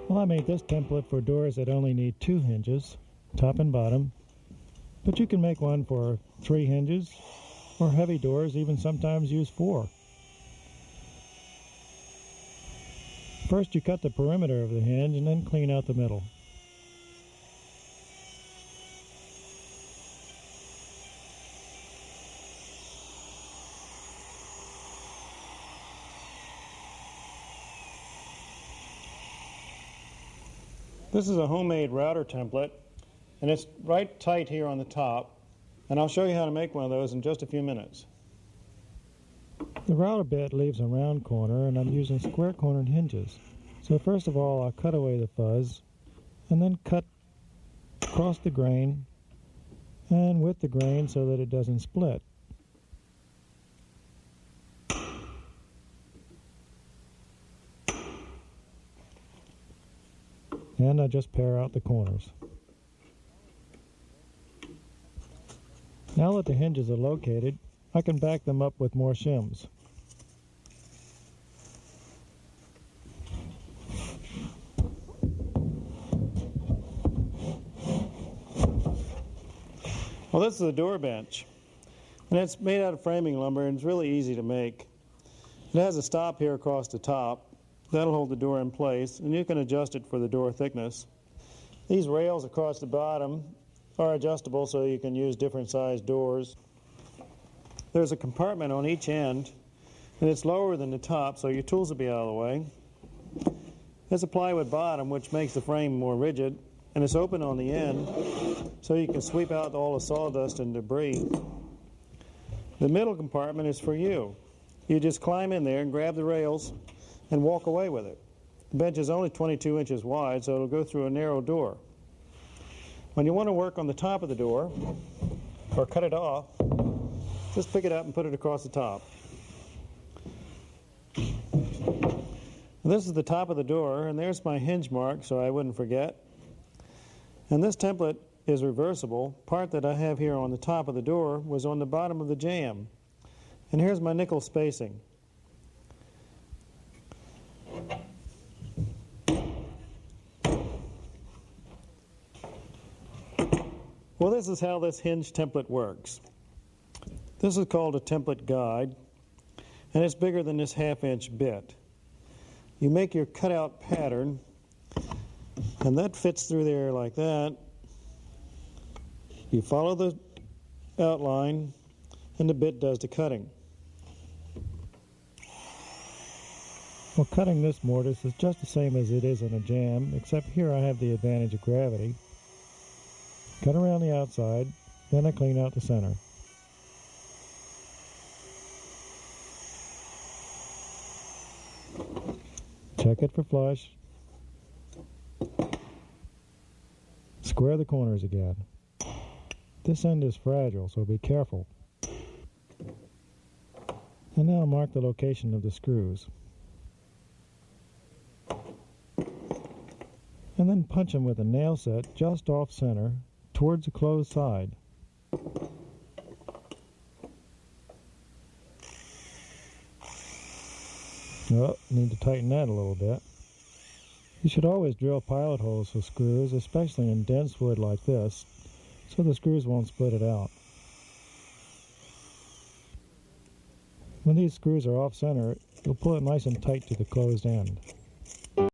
Well, I made this template for doors that only need 2 hinges, top and bottom, but you can make one for 3 hinges, or heavy doors even sometimes use 4. First you cut the perimeter of the hinge and then clean out the middle. This is a homemade router template, and it's right tight here on the top, and I'll show you how to make one of those in just a few minutes. The router bit leaves a round corner, and I'm using square cornered hinges. So first of all, I'll cut away the fuzz, and then cut across the grain and with the grain so that it doesn't split. And I just pare out the corners. Now that the hinges are located, I can back them up with more shims. Well, this is a door bench, and it's made out of framing lumber, and it's really easy to make. It has a stop here across the top. That'll hold the door in place, and you can adjust it for the door thickness. These rails across the bottom are adjustable so you can use different sized doors. There's a compartment on each end, and it's lower than the top, so your tools will be out of the way. There's a plywood bottom, which makes the frame more rigid, and it's open on the end, so you can sweep out all the sawdust and debris. The middle compartment is for you. You just climb in there and grab the rails and walk away with it. The bench is only 22 inches wide, so it'll go through a narrow door. When you want to work on the top of the door, or cut it off, just pick it up and put it across the top. This is the top of the door, and there's my hinge mark so I wouldn't forget. And this template is reversible. Part that I have here on the top of the door was on the bottom of the jamb. And here's my nickel spacing. Well, this is how this hinge template works. This is called a template guide, and it's bigger than this 1/2-inch bit. You make your cutout pattern, and that fits through there like that. You follow the outline, and the bit does the cutting. Well, cutting this mortise is just the same as it is on a jamb, except here I have the advantage of gravity. Cut around the outside, then I clean out the center. Check it for flush. Square the corners again. This end is fragile, so be careful. And now mark the location of the screws. And then punch them with a nail set just off center towards the closed side. Oh, need to tighten that a little bit. You should always drill pilot holes for screws, especially in dense wood like this, so the screws won't split it out. When these screws are off center, you'll pull it nice and tight to the closed end.